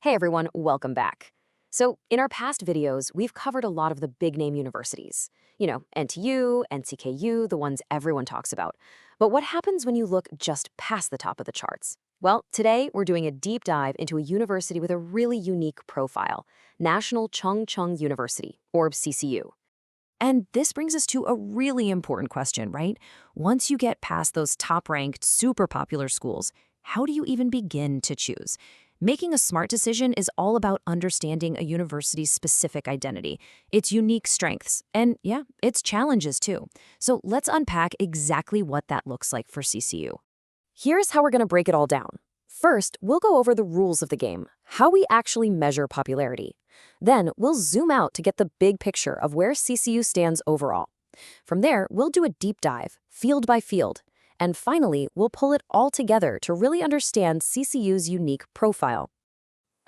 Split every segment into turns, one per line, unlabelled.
Hey everyone, welcome back. So, in our past videos, we've covered a lot of the big name universities. NTU, NCKU, the ones everyone talks about. But what happens when you look just past the top of the charts? Well, today we're doing a deep dive into a university with a really unique profile, National Chung Chung University, or CCU. And this brings us to a really important question, right? Once you get past those top-ranked, super popular schools, how do you even begin to choose? Making a smart decision is all about understanding a university's specific identity, its unique strengths, and yeah, its challenges too. So let's unpack exactly what that looks like for CCU. Here's how we're going to break it all down. First, we'll go over the rules of the game, how we actually measure popularity. Then, we'll zoom out to get the big picture of where CCU stands overall. From there, we'll do a deep dive, field by field. And finally, we'll pull it all together to really understand CCU's unique profile.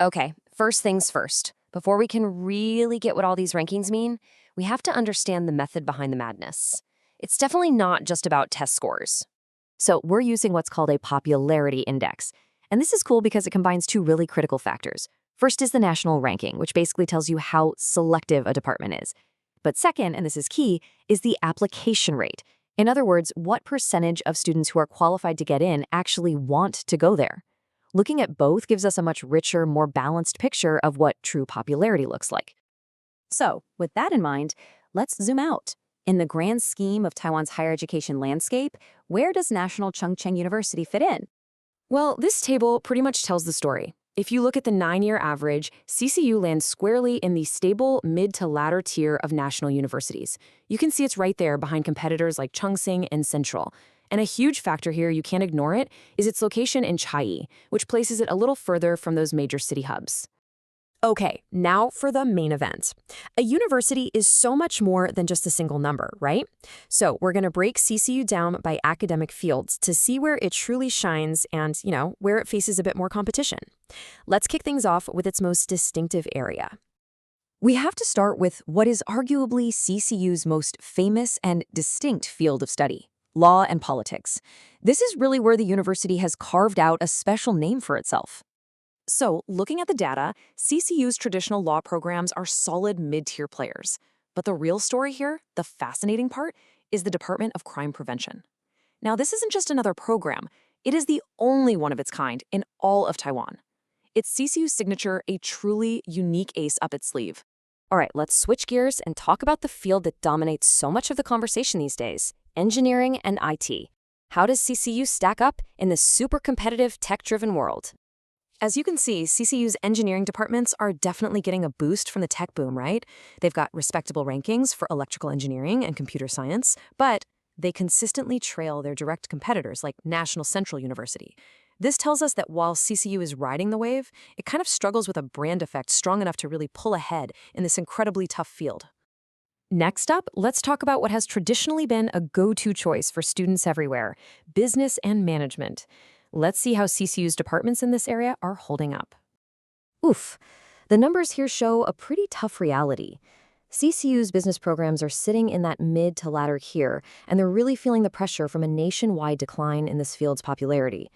Okay, first things first. Before we can really get what all these rankings mean, we have to understand the method behind the madness. It's definitely not just about test scores. So we're using what's called a popularity index. And this is cool because it combines two really critical factors. First is the national ranking, which basically tells you how selective a department is. But second, and this is key, is the application rate. In other words, what percentage of students who are qualified to get in actually want to go there? Looking at both gives us a much richer, more balanced picture of what true popularity looks like. So, with that in mind, let's zoom out. In the grand scheme of Taiwan's higher education landscape, where does National Chung Cheng University fit in? Well, this table pretty much tells the story. If you look at the 9-year average, CCU lands squarely in the stable mid to latter tier of national universities. You can see it's right there behind competitors like Chungsing and Central. And a huge factor here, you can't ignore it, is its location in Chiayi, which places it a little further from those major city hubs. Okay, now for the main event. A university is so much more than just a single number, right? So we're going to break CCU down by academic fields to see where it truly shines and, where it faces a bit more competition. Let's kick things off with its most distinctive area. We have to start with what is arguably CCU's most famous and distinct field of study, law and politics. This is really where the university has carved out a special name for itself. So, looking at the data, CCU's traditional law programs are solid mid-tier players. But the real story here, the fascinating part, is the Department of Crime Prevention. Now, this isn't just another program. It is the only one of its kind in all of Taiwan. It's CCU's signature, a truly unique ace up its sleeve. All right, let's switch gears and talk about the field that dominates so much of the conversation these days, engineering and IT. How does CCU stack up in this super competitive, tech-driven world? As you can see, CCU's engineering departments are definitely getting a boost from the tech boom, right? They've got respectable rankings for electrical engineering and computer science, but they consistently trail their direct competitors like National Central University. This tells us that while CCU is riding the wave, it kind of struggles with a brand effect strong enough to really pull ahead in this incredibly tough field. Next up, let's talk about what has traditionally been a go-to choice for students everywhere, business and management. Let's see how CCU's departments in this area are holding up. Oof, the numbers here show a pretty tough reality. CCU's business programs are sitting in that mid to latter tier, and they're really feeling the pressure from a nationwide decline in this field's popularity.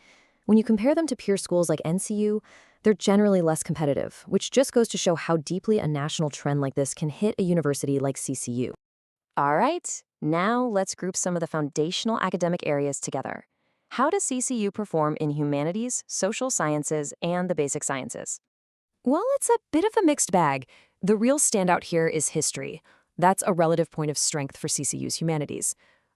When you compare them to peer schools like NCU, they're generally less competitive, which just goes to show how deeply a national trend like this can hit a university like CCU. All right, now let's group some of the foundational academic areas together. How does CCU perform in humanities, social sciences, and the basic sciences? Well, it's a bit of a mixed bag. The real standout here is history. That's a relative point of strength for CCU's humanities.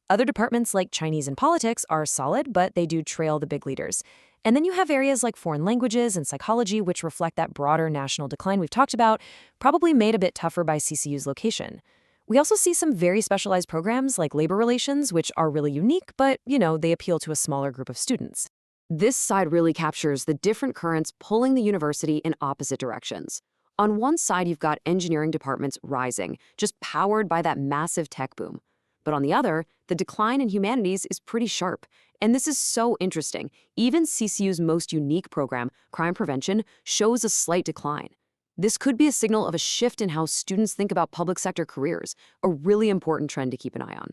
Other departments like Chinese and politics are solid, but they do trail the big leaders. And then you have areas like foreign languages and psychology, which reflect that broader national decline we've talked about, probably made a bit tougher by CCU's location. We also see some very specialized programs like labor relations, which are really unique, but, they appeal to a smaller group of students. This side really captures the different currents pulling the university in opposite directions. On one side, you've got engineering departments rising, just powered by that massive tech boom. But on the other, the decline in humanities is pretty sharp. And this is so interesting. Even CCU's most unique program, crime prevention, shows a slight decline. This could be a signal of a shift in how students think about public sector careers, a really important trend to keep an eye on.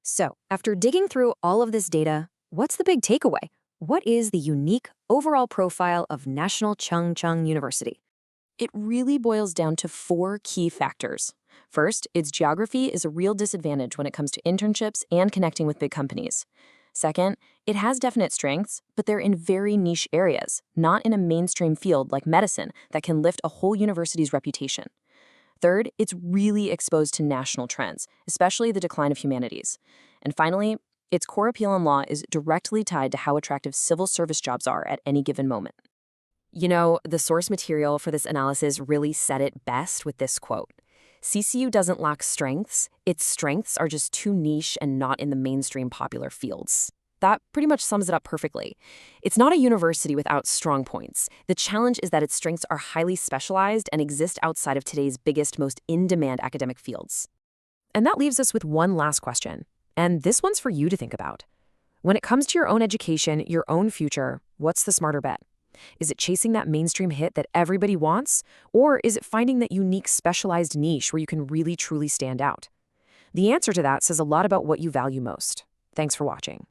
So, after digging through all of this data, what's the big takeaway? What is the unique overall profile of National Chungcheong University? It really boils down to 4 key factors. First, its geography is a real disadvantage when it comes to internships and connecting with big companies. Second, it has definite strengths, but they're in very niche areas, not in a mainstream field like medicine that can lift a whole university's reputation. Third, it's really exposed to national trends, especially the decline of humanities. And finally, its core appeal in law is directly tied to how attractive civil service jobs are at any given moment. You know, the source material for this analysis really said it best with this quote. CCU doesn't lack strengths, its strengths are just too niche and not in the mainstream popular fields. That pretty much sums it up perfectly. It's not a university without strong points. The challenge is that its strengths are highly specialized and exist outside of today's biggest, most in-demand academic fields. And that leaves us with one last question. And this one's for you to think about. When it comes to your own education, your own future, what's the smarter bet? Is it chasing that mainstream hit that everybody wants? Or is it finding that unique specialized niche where you can really truly stand out? The answer to that says a lot about what you value most. Thanks for watching.